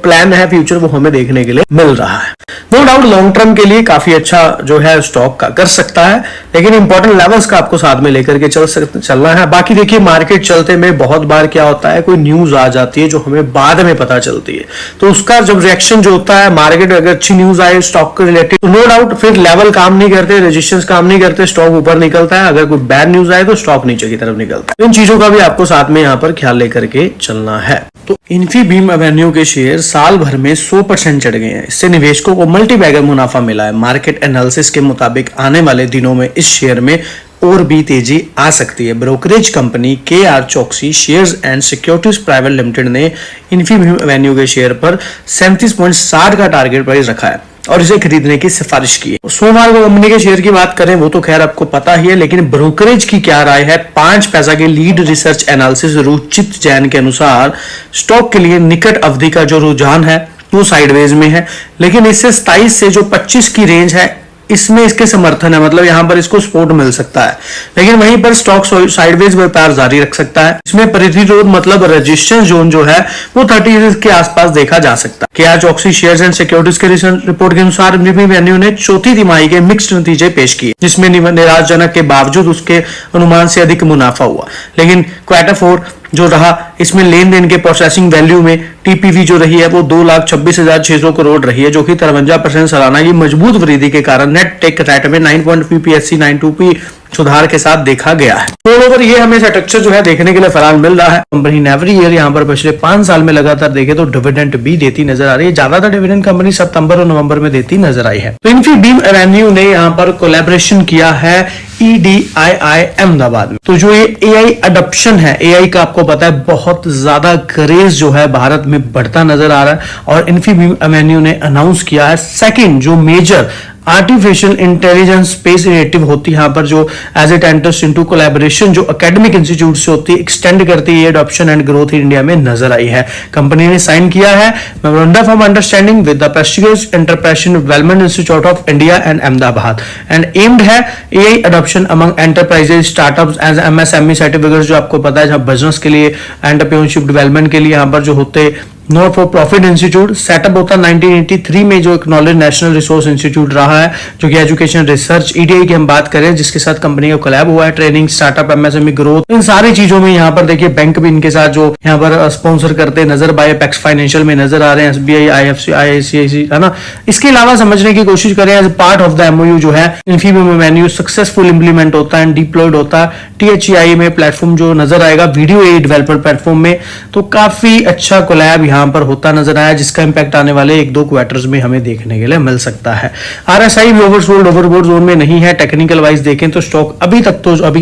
प्लान है फ्यूचर, वो हमें देखने के लिए मिल रहा है। नो डाउट लॉन्ग टर्म के लिए काफी अच्छा जो है स्टॉक का कर सकता है, लेकिन इंपॉर्टेंट लेवल्स का आपको साथ में लेकर के चलना है। बाकी देखिए मार्केट चलते में बहुत बार क्या होता है, कोई न्यूज आ जाती है जो हमें बाद में पता चलती है, तो उसका जब रिएक्शन जो होता है, मार्केट अगर अच्छी न्यूज आए स्टॉक के रिलेटेड, तो नो डाउट फिर लेवल काम नहीं करते, रेजिस्टेंस काम नहीं करते, स्टॉक ऊपर निकलता है। अगर कोई बैड न्यूज आए तो स्टॉक नीचे की तरफ निकलता है। इन चीजों का भी आपको साथ में यहाँ पर ख्याल लेकर के चलना है। तो इन्फीबीम एवेन्यू के शेयर साल भर में 100% चढ़ गए हैं। इससे निवेशकों को मल्टी बैगर मुनाफा मिला है। मार्केट एनालिसिस के मुताबिक आने वाले दिनों में इस शेयर में और भी तेजी आ सकती है। ब्रोकरेज कंपनी KR चौकसी shares and securities private limited ने इन्फीबीम एवेन्यू के शेयर पर 37.60 का टारगेट प्राइस रखा है और इसे खरीदने की सिफारिश की है। सोमवार को कंपनी के शेयर की बात करें, वो तो खैर आपको पता ही है, लेकिन ब्रोकरेज की क्या राय है? 5 पैसा के lead research analysis Ruchit Jain के अनुसार स्टॉक के लिए निकट अवधि का जो रुझान है वो साइडवेज में है, लेकिन इससे 27 से जो 25 की रेंज है इसमें इसके समर्थन है, मतलब यहां पर इसको सपोर्ट मिल सकता है। लेकिन वहीं पर स्टॉक साइडवेज व्यापार जारी रख सकता है। इसमें प्रतिरोध मतलब रेजिस्टेंस जोन जो है वो 30 के आसपास देखा जा सकता है। KR चौकसी शेयर्स एंड सिक्योरिटीज के रिपोर्ट के अनुसार इन्फीबीम एवेन्यू ने चौथी तिमाही के मिक्स्ड नतीजे पेश किए, जिसमें निराशाजनक के बावजूद उसके अनुमान से अधिक मुनाफा हुआ। लेकिन क्वार्टर 4 जो रहा, इसमें लेन देन के प्रोसेसिंग वैल्यू में टीपीवी जो रही है वो 2,26,600 करोड़ रही है, जो कि 53% सालाना की मजबूत वृद्धि के कारण नेट टेक रेट में 9.2 PSC 92p सुधार के साथ देखा गया है। ऑल ओवर ये हमें स्ट्रक्चर जो है देखने के लिए फिलहाल मिल रहा है। कंपनी ने एवरी ईयर यहाँ पर पिछले 5 साल में लगातार देखे तो डिविडेंड भी देती नजर आ रही है। ज्यादातर डिविडेंड कंपनी सितंबर और नवंबर में देती नजर आई है। तो इन्फीबीम एवेन्यू ने यहाँ पर कोलैबोरेशन किया है EDII अहमदाबाद में। तो जो ये AI अडॉप्शन है, AI का आपको पता है बहुत ज्यादा क्रेज जो है भारत में बढ़ता नजर आ रहा है, और इन्फीबीम एवेन्यू ने अनाउंस किया है सेकंड जो major artificial intelligence space initiative होती है, यहाँ पर जो as it enters into collaboration जो एकेडमिक इंस्टीट्यूट से होती है, एक्सटेंड करती है adoption and growth in India में नजर आई है। कंपनी ने साइन किया है memorandum of understanding with the prestigious entrepreneurship development institute of India and Ahmedabad and aimed है AI adoption among enterprises startups as MSME certificates, जो आपको पता है जहां बिजनेस के लिए एंटरप्रेन्योरशिप डेवलपमेंट के लिए यहाँ पर जो होते not for profit institute setup होता है 1983 में, जो एक नॉलेज नेशनल रिसोर्स इंस्टीट्यूट रहा है, जो कि एजुकेशन रिसर्च EDI की हम बात करें जिसके साथ कंपनी का कोलैब हुआ है, ट्रेनिंग स्टार्टअप MSME ग्रोथ, इन सारी चीजों में यहाँ पर देखिए बैंक भी इनके साथ जो यहाँ पर स्पॉन्सर करते नजर बाय पैक्स फाइनेंशियल में नजर आ रहे हैं, SBI IFC ICICI, है ना। इसके अलावा समझने की कोशिश करें as part of the MOU जो है इन्फीबीम एवेन्यू सक्सेसफुल इंप्लीमेंट होता है, डिप्लॉयड होता है THEI में प्लेटफॉर्म जो नजर आएगा वीडियो AI डेवलपर प्लेटफॉर्म में। तो काफी अच्छा कोलैब यहाँ पर होता नजर आया, जिसका इंपैक्ट आने वाले 1-2 क्वार्टर्स में हमें देखने के लिए मिल सकता है। RSI भी ओवरबोर्ड जोन में नहीं है। टेक्निकल वाइज देखें तो स्टॉक अभी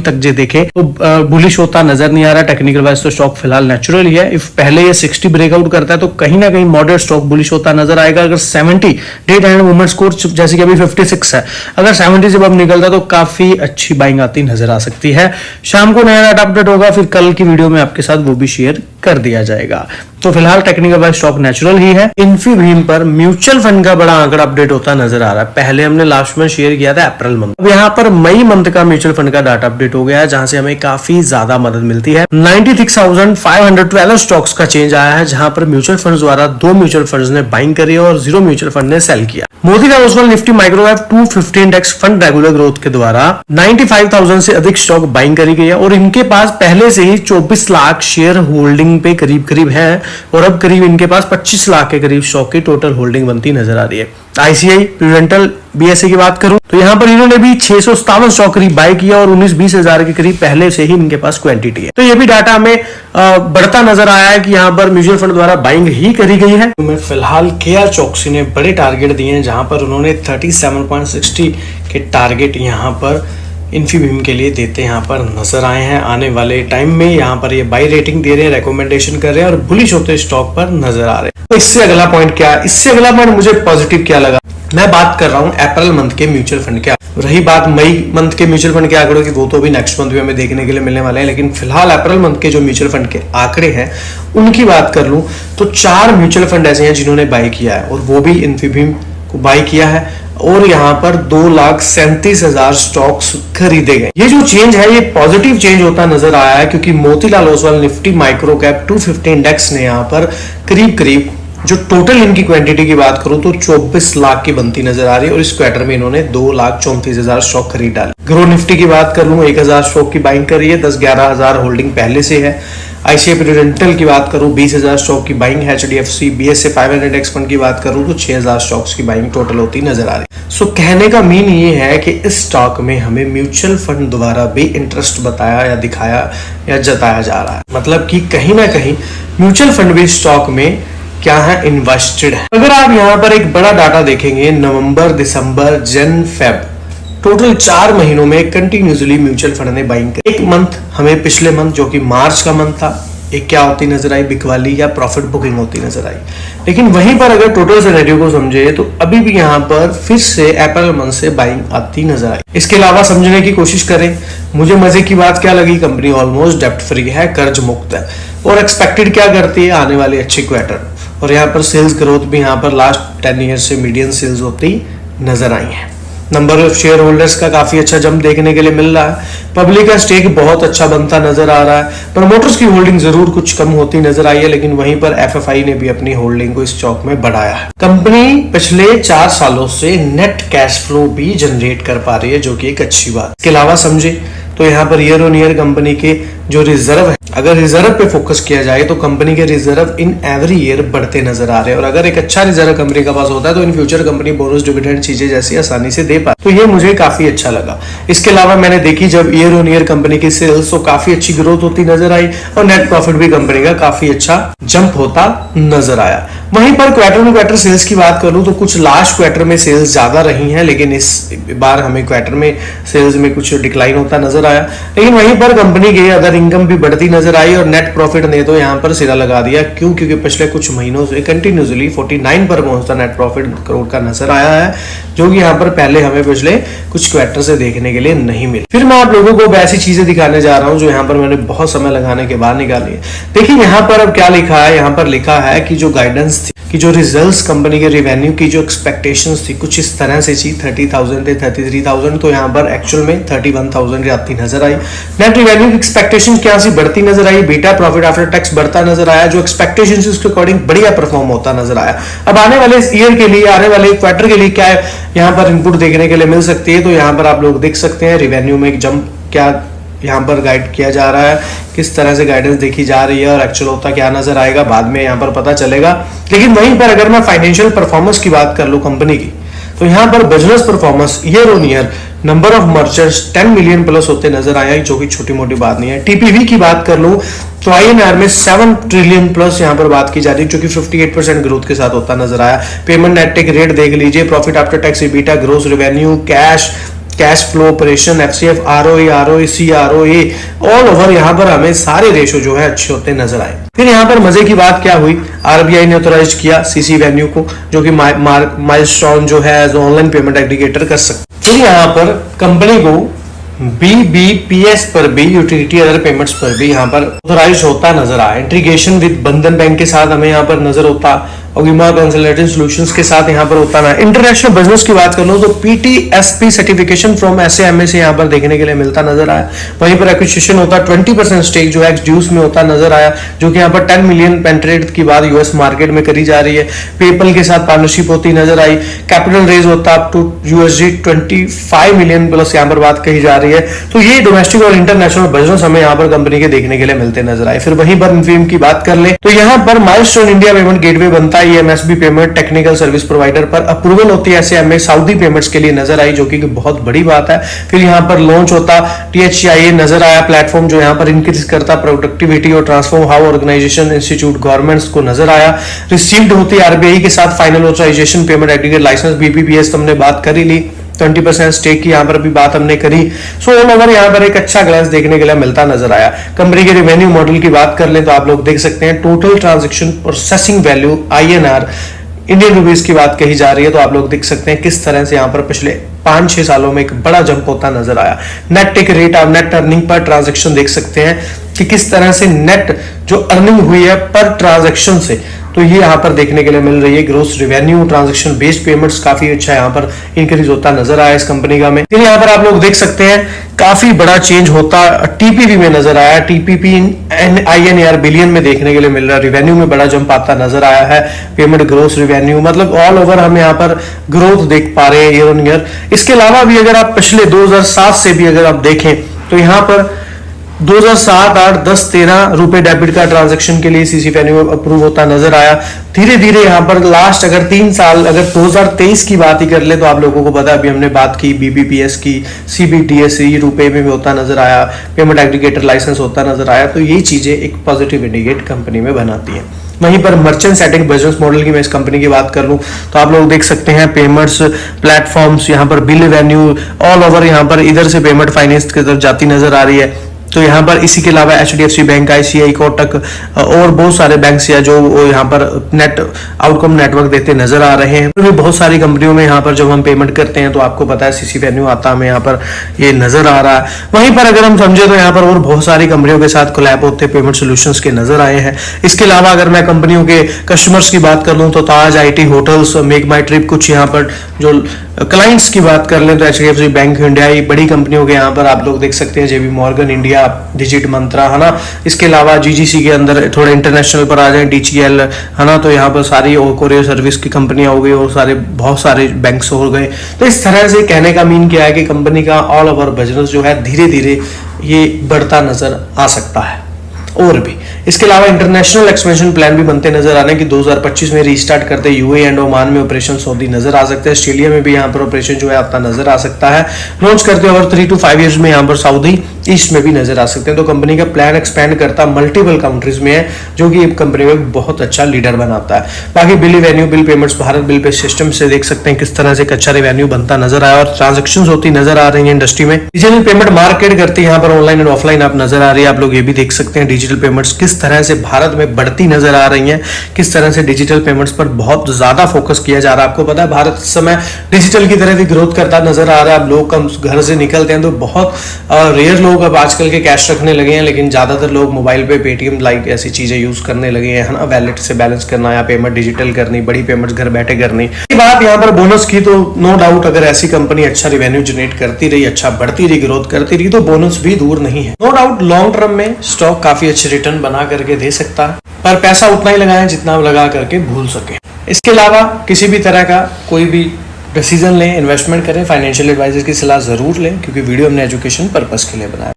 तक जो देखें तो बुलिश होता नजर नहीं आ रहा। टेक्निकल वाइज तो स्टॉक फिलहाल नेचुरल ही है। इफ पहले ये 60 ब्रेकआउट करता है तो कहीं ना कहीं मॉडरेट स्टॉक बुलिश होता नजर आएगा। अगर 70 डे एंड मूवमेंट स्कोर जैसे कि अभी 56 है, अगर 70 से अब निकलता है तो काफी अच्छी बाइंग आती नजर आ सकती है। शाम को नया डाटा अपडेट होगा, फिर कल की वीडियो में आपके साथ वो भी शेयर कर दिया जाएगा। तो फिलहाल टेक्निकल बाय स्टॉक नेचुरल ही है। इन्फीबीम पर म्यूचुअल फंड का बड़ा आंकड़ा अपडेट होता नजर आ रहा है। पहले हमने लास्ट में शेयर किया था अप्रैल मंथ, अब यहाँ पर मई मंथ का म्यूचुअल फंड का डाटा अपडेट हो गया है, जहां से हमें काफी ज्यादा मदद मिलती है। 96,512 स्टॉक्स का चेंज आया है, जहां पर म्यूचुअल फंड द्वारा 2 म्यूचुअल फंड ने बाइंग करी और 0 म्यूचुअल फंड ने सेल किया। Motilal Oswal Nifty micro cap 250 index fund regular growth के द्वारा 95,000 से अधिक स्टॉक बाइंग करी गई है और इनके पास पहले से ही 24 लाख शेयर होल्डिंग पे करीब है और अब करीब इनके पास 25 लाख के करीब स्टॉक की टोटल होल्डिंग बनती नजर आ रही है। आईसीआई प्रूडेंटल बीएसए की बात करूं तो यहाँ पर इन्होंने भी 657 स्टॉक करीब बाय किया और 19-20 हजार के करीब पहले से ही इनके पास क्वांटिटी है। तो ये भी डाटा हमें बढ़ता नजर आया है कि यहाँ पर म्यूचुअल फंड द्वारा बाइंग ही करी गई है। तो फिलहाल केआर चौकसी ने बड़े टारगेट दिए हैं, जहां पर उन्होंने 37.60 के टारगेट यहाँ पर इन्फीबीम के लिए देते यहाँ पर नजर आए हैं। आने वाले टाइम में यहाँ पर ये बाई रेटिंग दे रहे हैं, रेकमेंडेशन कर रहे हैं और बुलिश होते स्टॉक पर नजर आ रहे हैं। तो इससे अगला पॉइंट क्या है, इससे अगला पॉइंट मुझे पॉजिटिव क्या लगा, मैं बात कर रहा हूँ अप्रैल मंथ के म्यूचुअल फंड के। रही बात मई मंथ के म्यूचुअल फंड के आंकड़ों की, वो तो अभी नेक्स्ट मंथ भी हमें देखने के लिए मिलने वाले हैं, लेकिन फिलहाल अप्रैल मंथ के जो म्यूचुअल फंड के आंकड़े हैं उनकी बात कर लूं तो 4 म्यूचुअल फंड ऐसे हैं जिन्होंने बाय किया है और वो भी इन्फीबीम को बाय किया है और यहाँ पर 2,37,000 स्टॉक्स खरीदे गए। ये जो चेंज है ये पॉजिटिव चेंज होता नजर आया है, क्योंकि Motilal Oswal Nifty micro cap 250 index ने यहाँ पर करीब जो टोटल इनकी क्वांटिटी की बात करूं तो 24 लाख की बनती नजर आ रही है और इस क्वार्टर में इन्होंने 2,34,000 स्टॉक खरीद डाले। ग्रो निफ्टी की बात कर लूं 1,000 स्टॉक की बाइंग कर रही है, 10-11 हजार होल्डिंग पहले से है। आईसीआई प्रूडेंटल की बात करूं 20,000 स्टॉक की बाइंग है। एचडीएफसी बीएसए 500 इंडेक्स फंड की बात करूं तो 6,000 स्टॉक्स की बाइंग टोटल होती नजर आ रही है। सो कहने का मीन ये है कि इस स्टॉक में हमें म्यूचुअल फंड द्वारा भी इंटरेस्ट बताया या दिखाया या जताया जा रहा है, मतलब कि कहीं ना कहीं म्यूचुअल फंड भी स्टॉक में क्या है, इन्वेस्टेड है। अगर आप यहाँ पर एक बड़ा डाटा देखेंगे, नवंबर, दिसंबर, जन, फेब, टोटल 4 महीनों में कंटिन्यूसली म्यूचुअल फंड ने बाइंग की। एक मंथ हमें पिछले मंथ जो कि मार्च का मंथ था, एक क्या होती नजर आई, बिकवाली या प्रॉफिट बुकिंग होती नजर आई। लेकिन वहीं पर अगर टोटल सिनेरियो को समझे तो अभी भी यहाँ पर फिर से अप्रैल मंथ से बाइंग आती नजर आई। इसके अलावा समझने की कोशिश करें, मुझे मजे की बात क्या लगी, कंपनी ऑलमोस्ट डेप्ट फ्री है, कर्ज मुक्त है और एक्सपेक्टेड क्या करती है, आने वाले अच्छे क्वार्टर और यहाँ पर सेल्स ग्रोथ भी यहाँ पर लास्ट 10 ईयर से मीडियन सेल्स होती नजर आई है। नंबर ऑफ शेयर होल्डर्स का काफी अच्छा जंप देखने के लिए मिल रहा है। पब्लिक का स्टेक बहुत अच्छा बनता नजर आ रहा है। प्रमोटर्स की होल्डिंग जरूर कुछ कम होती नजर आई है, लेकिन वहीं पर एफएफआई ने भी अपनी होल्डिंग को इस स्टॉक में बढ़ाया है। कंपनी पिछले 4 सालों से नेट कैश फ्लो भी जनरेट कर पा रही है, जो कि एक अच्छी बात। इसके अलावा समझे तो यहाँ per year on year company के जो रिजर्व है, अगर रिजर्व पे फोकस किया जाए तो कंपनी के रिजर्व इन एवरी ईयर बढ़ते नजर आ रहे हैं और अगर एक अच्छा रिजर्व कंपनी का पास होता है तो in future company bonus dividend चीजें जैसी आसानी से दे पाए, तो ये मुझे काफी अच्छा लगा। इसके अलावा मैंने देखी जब ईयर ऑन ईयर कंपनी की सेल्स तो काफी अच्छी ग्रोथ होती नजर आई और नेट प्रॉफिट भी कंपनी का काफी अच्छा जंप होता नजर आया। वहीं पर क्वार्टर में क्वार्टर सेल्स की बात करूं तो कुछ लास्ट क्वार्टर में सेल्स ज्यादा रही हैं, लेकिन इस बार हमें क्वार्टर में सेल्स में कुछ डिक्लाइन होता नजर आया। लेकिन वहीं पर कंपनी की अदर इनकम भी बढ़ती नजर आई और नेट प्रॉफिट ने तो यहाँ पर सिरा लगा दिया। क्यों? क्योंकि पिछले कुछ महीनों से कंटिन्यूसली 49 पर पहुंचता नेट प्रॉफिट करोड़ का नजर आया है, जो कि यहाँ पर पहले हमें पिछले कुछ क्वार्टर से देखने के लिए नहीं मिली। फिर मैं आप लोगों को ऐसी चीजें दिखाने जा रहा हूँ जो यहाँ पर मैंने बहुत समय लगाने के बाद निकाली है। देखिए यहाँ पर अब क्या लिखा है, यहाँ पर लिखा है कि जो गाइडेंस थी कि जो रिजल्ट्स कंपनी के रेवेन्यू की जो एक्सपेक्टेशंस थी कुछ इस तरह से थी, 30,000 थे 33,000, तो यहाँ पर एक्चुअल में 31,000 आती नजर आई। नेट रेवेन्यू की एक्सपेक्टेशन क्या सी बढ़ती नजर आई, बेटा प्रॉफिट आफ्टर टैक्स बढ़ता नजर आया, जो एक्सपेक्टेशंस उसके अकॉर्डिंग बढ़िया परफॉर्म होता नजर आया। अब आने वाले ईयर के लिए, आने वाले क्वार्टर के लिए क्या यहाँ पर इनपुट देखने के लिए मिल सकती है, तो यहाँ पर आप लोग देख सकते हैं रेवेन्यू में एक जंप क्या यहाँ पर गाइड किया जा रहा है, किस तरह से गाइडेंस देखी जा रही है और एक्चुअल होता क्या नजर आएगा बाद में यहाँ पर पता चलेगा। लेकिन वहीं पर अगर मैं फाइनेंशियल परफॉर्मेंस की बात कर लूं कंपनी की, तो यहाँ पर business performance year on year number of merchants 10 million plus होते नजर आया, जो कि छोटी मोटी बात नहीं है। टीपीवी की बात कर लूं तो INR में 7 ट्रिलियन प्लस यहाँ पर बात की जा रही है, जो कि 58% ग्रोथ के साथ होता नजर आया। पेमेंट नेट टेक रेट देख लीजिए, profit after tax, EBITDA, gross revenue, cash flow operation, FCF, ROE, ROIC, ROA, all over यहाँ पर हमें सारे रेशो जो है अच्छे होते नजर आए। फिर यहाँ पर मजे की बात क्या हुई, RBI ने ऑथराइज किया CC वेन्यू को, जो कि माइलस्टोन जो है एज ऑनलाइन पेमेंट एग्रीगेटर कर सकते। फिर यहाँ पर कंपनी को BBPS पर भी, यूटिलिटी अदर पेमेंट्स पर भी यहाँ पर ऑथराइज होता नजर आया। इंटीग्रेशन विद बंधन बैंक के साथ हमें यहाँ पर नजर होता, और बीमा कंसल्टेंट सॉल्यूशंस के साथ यहाँ पर होता ना। इंटरनेशनल बिजनेस की बात कर लो तो PTSP सर्टिफिकेशन फ्रॉम SAMA से यहाँ पर देखने के लिए मिलता नजर आया। वहीं पर एक्विजिशन होता 20% स्टेक जो एक्सड्यूस में होता नजर आया, जो कि यहाँ पर 10 मिलियन पेनिट्रेट की बात US मार्केट में करी जा रही है। पेपल के साथ पार्टनरशिप होती नजर आई। कैपिटल रेज होता अप टू $25 मिलियन प्लस यहाँ पर बात कही जा रही है। तो ये डोमेस्टिक और इंटरनेशनल बिजनेस हमें यहाँ पर कंपनी के देखने के लिए मिलते नजर आए। फिर वहीं पर इन्फीम की बात कर ले तो यहाँ पर माइलस्टोन इंडिया पेमेंट गेटवे बनता है। MSB payment technical service provider पर अप्रूवल होती है SAMA सऊदी पेमेंट्स के लिए नजर आई, जो कि बहुत बड़ी बात है। फिर यहाँ पर लॉन्च होता THIA नजर आया, प्लेटफॉर्म जो यहाँ पर इंक्रीज करता प्रोडक्टिविटी और transform how organisation institute governments को नजर आया। रिसीव्ड होती RBI के साथ final authorisation payment aggregate licence BBPS हमने बात कर ही ली। 20% स्टेक की यहाँ पर भी बात हमने करी। सो ऑल ओवर यहाँ पर एक अच्छा ग्लांस देखने के लिए मिलता नजर आया। कंपनी के रेवेन्यू मॉडल की बात कर लें तो आप लोग देख सकते हैं total transaction processing value INR Indian rupees की बात कही जा रही है, तो आप लोग देख सकते हैं किस तरह से यहाँ पर पिछले 5-6 सालों में एक बड़ा जंप होता नजर आया। नेट टेक रेट आप नेट अर्निंग पर ट्रांजैक्शन देख सकते हैं कि किस तरह से नेट जो अर्निंग हुई है पर ट्रांजैक्शन से, तो ये यहाँ पर देखने के लिए मिल रही है। Gross revenue transaction based payments काफी अच्छा यहाँ पर इंक्रीज होता नजर आया इस कंपनी का में। फिर यहाँ पर आप लोग देख सकते हैं काफी बड़ा चेंज होता TPV में नजर आया। TPP INR बिलियन में देखने के लिए मिल रहा है। रेवेन्यू में बड़ा जंप आता नजर आया है। पेमेंट ग्रोस रेवेन्यू मतलब ऑल ओवर हम यहाँ पर ग्रोथ देख पा रहे हैं ईयर ऑन ईयर। इसके अलावा भी अगर आप पिछले 2007 से भी अगर आप देखें तो यहाँ पर 2007, 8, 10, 13 रुपए डेबिट कार्ड ट्रांजैक्शन के लिए CC वैल्यू अप्रूव होता नजर आया। धीरे धीरे यहाँ पर लास्ट अगर 3 साल अगर 2023 की बात ही कर ले तो आप लोगों को पता है, अभी हमने बात की BBPS की, CBDSE रुपए में भी होता नजर आया, पेमेंट एग्रीगेटर लाइसेंस होता नजर आया। तो ये चीजें एक पॉजिटिव इंडिकेट कंपनी में बनाती है। वहीं पर मर्चेंट सेटिंग बिजनेस मॉडल की मैं इस कंपनी की बात कर लूं तो आप लोग देख सकते हैं पेमेंट्स प्लेटफॉर्म्स, यहाँ पर बिल रेवेन्यू ऑल ओवर यहाँ पर इधर से पेमेंट फाइनेंस की तरफ जाती नजर आ रही है। तो यहाँ पर इसी के अलावा HDFC बैंक, ICI, कोटक और बहुत सारे बैंक्स या जो यहाँ पर नेट आउटकम नेटवर्क देते नजर आ रहे हैं। तो बहुत सारी कंपनियों में यहाँ पर जब हम पेमेंट करते हैं तो आपको पता है CC वैल्यू आता हमें यहाँ पर ये नजर आ रहा है। वहीं पर अगर हम समझे तो यहाँ पर और बहुत सारी कंपनियों के साथ कोलैब होते पेमेंट सोल्यूशंस के नजर आए हैं। इसके अलावा अगर मैं कंपनियों के कस्टमर्स की बात कर लूँ तो ताज IT hotels, make my trip, कुछ यहाँ पर जो क्लाइंट्स की बात कर लें तो HDFC बैंक, हुंडई, बड़ी कंपनियों के यहाँ पर आप लोग देख सकते हैं JP मॉर्गन इंडिया, डिजिट मंत्रा, है ना। इसके अलावा GGC के अंदर थोड़े इंटरनेशनल पर आ जाए DHL, है ना। तो यहाँ पर सारी कोरियर सर्विस की कंपनियां हो गई और बहुत सारे बैंक्स हो गए। तो इस तरह से कहने का मीन क्या है कि कंपनी का ऑल ओवर बिजनेस जो है धीरे धीरे ये बढ़ता नजर आ सकता है। और भी इसके अलावा इंटरनेशनल एक्सपेंशन प्लान भी बनते नजर आ रहे हैं कि 2025 में रीस्टार्ट करते UAE एंड ओमान में ऑपरेशन सऊदी नजर आ सकते हैं। ऑस्ट्रेलिया में भी यहाँ पर ऑपरेशन जो है आपका नजर आ सकता है। लॉन्च करते ओवर 3 to 5 इयर्स में यहाँ पर सऊदी ईस्ट में भी नजर आ सकते हैं। तो कंपनी का प्लान एक्सपेंड करता मल्टीपल कंट्रीज में है, जो कि कंपनी में बहुत अच्छा लीडर बनाता है। बाकी bill revenue, bill payments, Bharat bill pay system से देख सकते हैं किस तरह से अच्छा रेवेन्यू बनता नजर आया और ट्रांजेक्शन होती नजर आ रही है इंडस्ट्री में। डिजिटल पेमेंट मार्केट करती है यहाँ पर ऑनलाइन एंड ऑफलाइन आप नजर आ रही है। आप लोग ये भी देख सकते हैं डिजिटल पेमेंट्स किस तरह से भारत में बढ़ती नजर आ रही है, किस तरह से डिजिटल पेमेंट्स पर बहुत ज्यादा फोकस किया जा रहा है। आपको पता है भारत इस समय डिजिटल की तरफ ही ग्रोथ करता नजर आ रहा है। अब लोग कम घर से निकलते हैं तो बहुत रेयर लोग अब आजकल के कैश रखने लगे हैं, लेकिन ज्यादातर लोग मोबाइल पे पेटीएम लाइक ऐसी चीजें यूज करने लगे हैं, है ना। वैलेट से बैलेंस करना या पेमेंट डिजिटल करनी, बड़ी पेमेंट्स घर बैठे करनी। बात यहाँ पर बोनस की तो नो डाउट अगर ऐसी कंपनी अच्छा रेवेन्यू जनरेट करती रही, अच्छा बढ़ती रही, ग्रोथ करती रही तो बोनस भी दूर नहीं है। नो डाउट लॉन्ग टर्म में स्टॉक काफी अच्छे रिटर्न बना करके दे सकता है, पर पैसा उतना ही लगाएं जितना लगा करके भूल सके। इसके अलावा किसी भी तरह का कोई भी डिसीजन लें, इन्वेस्टमेंट करें, फाइनेंशियल एडवाइजर की सलाह जरूर लें, क्योंकि वीडियो हमने एजुकेशन पर्पस के लिए बनाया।